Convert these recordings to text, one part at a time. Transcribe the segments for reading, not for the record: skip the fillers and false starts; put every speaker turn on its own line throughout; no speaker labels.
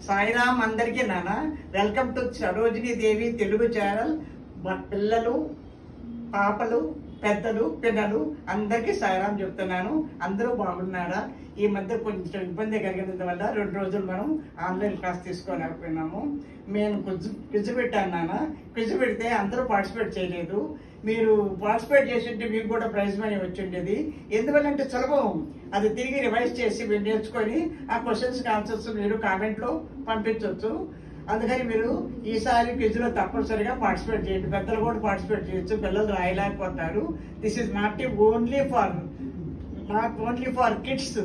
సాయిరామ్ అందరికీ నాన్న welcome to Sarojini Devi Telugu channel. పిల్లలు పాపలు పెద్దలు పిల్లలు అందరికీ సాయిరామ్ చెప్తున్నాను. అందరూ బాగున్నారా? ఈ మధ్య కొంచెం ఇబ్బంది కలిగినందు వల్ల 2 రోజులు మనం ఆన్లైన్ క్లాస్ తీసుకోలేకపోయినాము. నేను క్విజ్ పెట్టాను నాన్న. క్విజ్ పెడితే అందరూ పార్టిసిపేట్ చేయలేదు. మీరు పార్టిసిపేట్ చేసింటే మీకు కూడా ప్రైజ్ మనీ వచ్చిండేది. ఎందువల్లంటే సులభం, అది తిరిగి రివైజ్ చేసి మీరు నేర్చుకొని ఆ క్వశ్చన్స్ ఆన్సర్స్ మీరు కామెంట్లో పంపించవచ్చు. అందుకని మీరు ఈసారి క్విజ్లో తప్పనిసరిగా పార్టిసిపేట్ చేయండి. పెద్దలు కూడా పార్టిసిపేట్ చేయొచ్చు, పిల్లలు రాయలేకపోతారు. This is not only for kids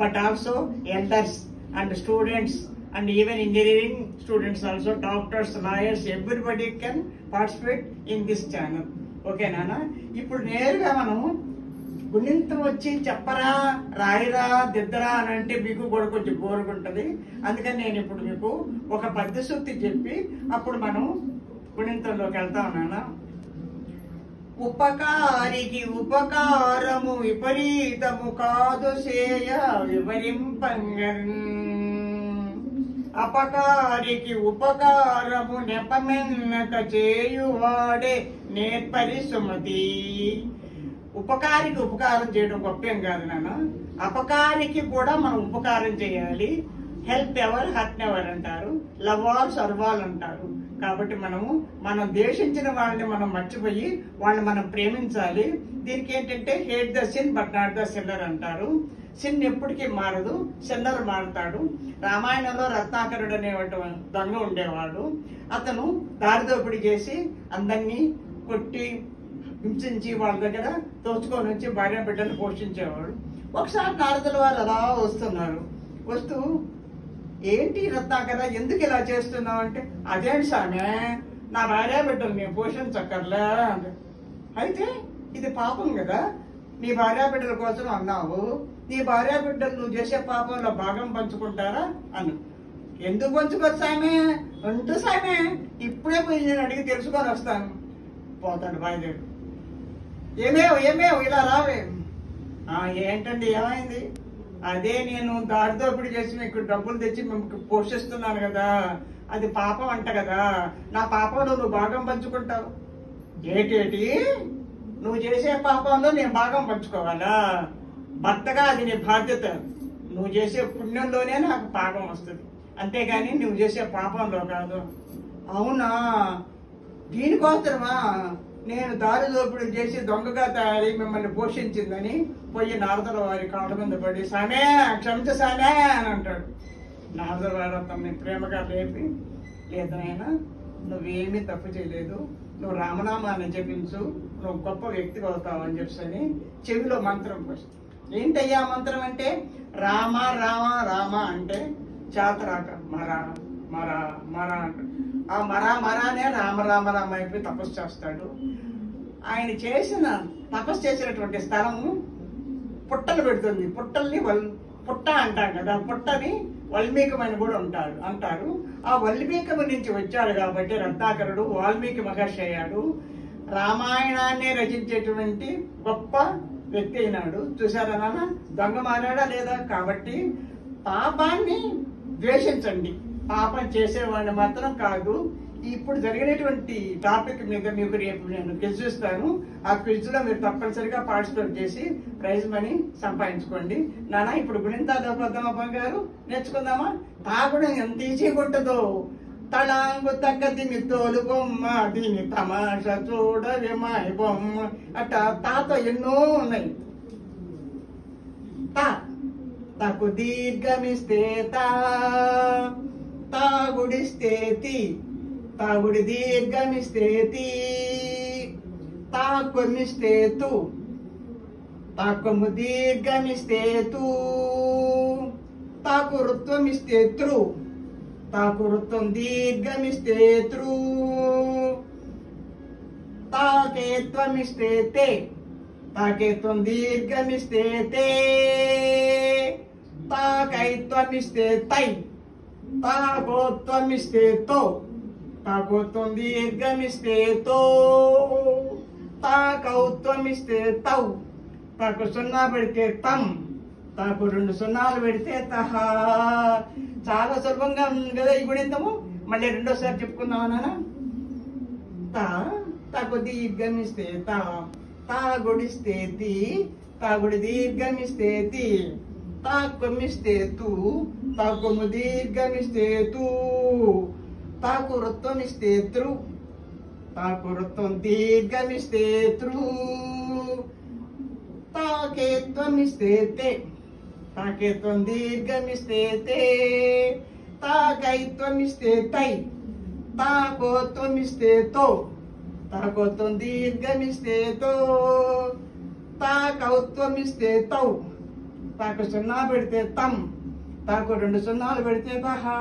but also elders and students and even engineering students also, doctors, lawyers, everybody can participate in this channel. Okay నాన్న, ఇప్పుడు నేరుగా మనం గుణింతం వచ్చి చెప్పరా రాయరా దిద్దరా అని అంటే మీకు కూడా కొంచెం బోరుగుంటది. అందుకని నేను ఇప్పుడు మీకు ఒక పద్య సూక్తి చెప్పి అప్పుడు మనం గుణింతంలోకి వెళ్తాం నాన్న. ఉపకారికి ఉపకారము విపరీతము కాదు సేయ వివరింపంగన్, అపకారికి ఉపకారము నెపమెన్నక చేయువాడే నేర్పరి సుమతి. ఉపకారికి ఉపకారం చేయడం గొప్పేం కాదు నాన్న. అపకారికి కూడా మనం ఉపకారం చేయాలి. హెల్ప్ ఎవర్ హర్ట్ ఎవర్ అంటారు, లవ్ ఆల్ సర్వ్ ఆల్ అంటారు. కాబట్టి మనం ద్వేషించిన వాళ్ళని మనం మర్చిపోయి వాళ్ళని మనం ప్రేమించాలి. దీనికి ఏంటంటే hate the sin but not the sinner అంటారు. సిన్ ఎప్పటికీ మారదు, సిన్నర్ మారుతాడు. రామాయణంలో రత్నాకరుడు అనే దొంగ ఉండేవాడు. అతను దారిదోపిడి చేసి అందరినీ కొట్టి హింసించి వాళ్ళ దగ్గర దోచుకొని వచ్చి భార్య బిడ్డలు పోషించేవాడు. ఒకసారి నారదుల వారు అలా వస్తున్నారు. వస్తూ ఏంటి రత్నాకర ఎందుకు ఇలా చేస్తున్నావు అంటే, అదేంటి సామె నా భార్య బిడ్డలు నేను పోషించక్కర్లే. అయితే ఇది పాపం కదా, నీ భార్య బిడ్డల కోసం అన్నావు, నీ భార్య బిడ్డలు నువ్వు చేసే పాపంలో భాగం పంచుకుంటారా అను. ఎందుకు పంచుకోవచ్చు సామె అంటూ, సామె ఇప్పుడే పోయి నేను అడిగి తెలుసుకొని వస్తాను. పోతాడు బయలుదేరు. ఏమేవ్ ఇలా రావే. ఏంటండి ఏమైంది? అదే నేను దారిదోపిడి చేసి మీకు డబ్బులు తెచ్చి మీకు పోషిస్తున్నాను కదా, అది పాపం అంట కదా, నా పాపంలో నువ్వు భాగం పంచుకుంటావు. ఏటేటి నువ్వు చేసే పాపంలో నేను భాగం పంచుకోవాలా? భర్తగా అది నీ బాధ్యత. నువ్వు చేసే పుణ్యంలోనే నాకు పాపం వస్తుంది, అంతేగాని నువ్వు చేసే పాపంలో కాదు. అవునా, దీనికోసమా నేను దారి దోపిడీ చేసి దొంగగా తయారై మిమ్మల్ని పోషించిందని పోయి నారదుల వారి కాళ్ళ మీద పడి సామే క్షమించ సామే అని అంటాడు. నారదుల వారు అతన్ని ప్రేమగా లేపి, లేదనైనా నువ్వేమీ తప్పు చేయలేదు, నువ్వు రామనామాన్ని జపించు, నువ్వు గొప్ప వ్యక్తి అవుతావు అని చెప్పని చెవిలో మంత్రం పోస్తుంది. ఏంటయ్యా మంత్రం అంటే, రామ రామ రామ అంటే చాతరాక మరా మరా మరా అంట. ఆ మరానే రామ రామ రామ అయిపోయి తపస్సు చేస్తాడు. ఆయన తపస్సు చేసినటువంటి స్థలము పుట్టలు పెడుతుంది. పుట్టల్ని పుట్ట అంటాం కదా, పుట్టని వాల్మీకమని కూడా అంటారు. ఆ వాల్మీకము నుంచి వచ్చాడు కాబట్టి రత్నాకరుడు వాల్మీకి మహర్షి అయ్యాడు. రామాయణాన్ని రచించేటువంటి గొప్ప వ్యక్తి అయినాడు. చూసారా నాన్న, దొంగ మారాడా లేదా? కాబట్టి పాపాన్ని ద్వేషించండి, పాపం చేసేవాడిని మాత్రం కాదు. ఇప్పుడు జరిగినటువంటి టాపిక్ మీద మీకు రేపు నేను క్విజ్ ఇస్తాను. ఆ క్విజ్ లో మీరు తప్పనిసరిగా పార్టిసిపేట్ చేసి ప్రైజ్ మనీ సంపాదించుకోండి. నాన్న ఇప్పుడు గుణింతాదో కొద్దామా బంగారు నేర్చుకుందామా? తాగుడం ఎంత ఈజీగా ఉంటుందో. తళాంగు తగ్గది మీ తోలు బొమ్మ, దీని తమాషా చూడవే మాయ బొమ్మ అట్ట. తాతో ఎన్నో ఉన్నాయి. తాకు దీర్ఘమిస్తే తాగుడిస్తే తాగుడి దీర్ఘమిస్తే తాకొమ్మిస్తే తాకొమ్ము దీర్ఘమిస్తే తాకు రుత్వమిస్తే తాకు రుత్వం దీర్ఘమిస్తే తాకేత్వమిస్తే తాకేత్వం దీర్ఘమిస్తే తాకైత్వమిస్తే తాకోత్వమిస్తే తాకోత్వం దీర్ఘమిస్తే తాకౌత్వమిస్తే తాకు సున్నా పెడితే తాకు 2 సున్నాలు పెడితే తహా. చాలా సులభంగా ఉంది కదా ఈ గుణింతము. మళ్ళీ రెండోసారి చెప్పుకుందాం నాన్న. తా తాకు దీర్ఘమిస్తే తా, తా గుడిస్తే తీ, తాగుడి దీర్ఘమిస్తే తీ, తా కొమ్మిస్తే తూ, తా కొమ్ము దీర్ఘమిస్తే తూ, తాకు వృత్తం ఇస్తే త్రు, తాకు వృత్తం దీర్ఘమిస్తే త్రు, తాకేత్వం ఇస్తే తే, తాకేత్వం దీర్ఘమిస్తే తే, తాకైత్వం ఇస్తే తై, తాకోత్వం ఇస్తే తో, తాకోత్వం దీర్ఘమిస్తే తో, తాకౌత్వం ఇస్తే తౌ, తాకు 0 పెడితే తం, తాకు 2 సున్నాలు పెడితే తహా.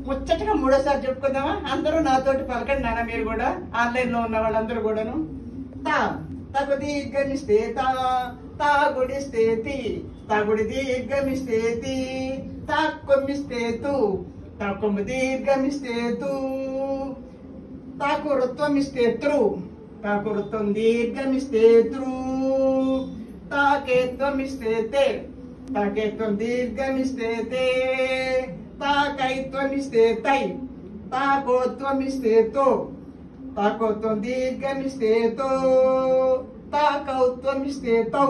ముచ్చటగా మూడోసారి చెప్పుకుందామా? అందరూ నాతోటి పలకండి నాన్న, మీరు కూడా ఆన్లైన్ లో ఉన్న వాళ్ళందరూ కూడాను. తా తాకు దీర్ఘమిస్తే తా, తా గుడిస్తే తి, తాగుడి దీర్ఘమిస్తే తి, తా కొమ్మిస్తే తూ, తా కొమ్ము దీర్ఘమిస్తే తూ, తాకు వృత్వం ఇస్తే త్రు, తాకు వృత్తం దీర్ఘమిస్తే త్రు, తాకేత్వం ఇస్తే తే, తాకేత్వం దీర్ఘమిస్తే తే, తాకైత్వం ఇస్తే తై, తాకోత్వం ఇస్తే తో, తాకోత్వం దీర్ఘమిస్తే తో, తాకౌత్వం ఇస్తే తౌ,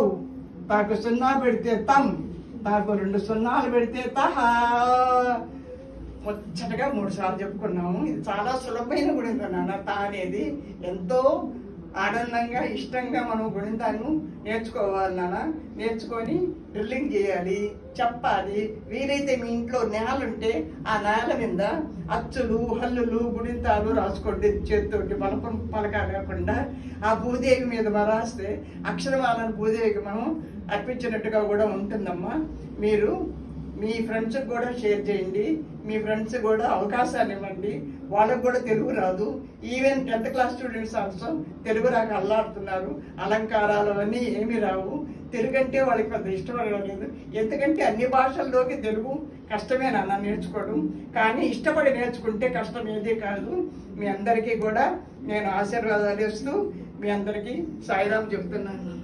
తాకు 0 పెడితే తం, తాకు 2 సున్నాలు పెడితే తహా. ముచ్చటగా 3 సార్లు చెప్పుకున్నాము. ఇది చాలా సులభమైన గుణింతం నాన్న. తా అనేది ఎంతో ఆనందంగా ఇష్టంగా మనం గుణింతాన్ని నేర్చుకోవాలి నాన్న. నేర్చుకొని డ్రిల్లింగ్ చేయాలి, చెప్పాలి. వీలైతే మీ ఇంట్లో నేల ఉంటే ఆ నేల మీద అచ్చులు హల్లులు గుణింతాలు రాసుకోండి చేతితోటి, పలక లేకుండా. ఆ భూదేవి మీద రాస్తే అక్షరమాలను భూదేవికి మనం అర్పించినట్టుగా కూడా ఉంటుందమ్మా. మీరు మీ ఫ్రెండ్స్కి కూడా షేర్ చేయండి, మీ ఫ్రెండ్స్ కూడా అవకాశాన్ని ఇవ్వండి. వాళ్ళకు కూడా తెలుగు రాదు. Even 10th class students also Telugu రాక అల్లాడుతున్నారు. అలంకారాలు అవన్నీ ఏమీ రావు. తెలుగు అంటే వాళ్ళకి పెద్ద ఇష్టం లేదు. ఎందుకంటే అన్ని భాషల్లోకి తెలుగు కష్టమే నాన్న నేర్చుకోవడం. కానీ ఇష్టపడి నేర్చుకుంటే కష్టం ఏదీ కాదు. మీ అందరికీ కూడా నేను ఆశీర్వాదాలు ఇస్తూ మీ అందరికీ సాయిరాం చెప్తున్నాను.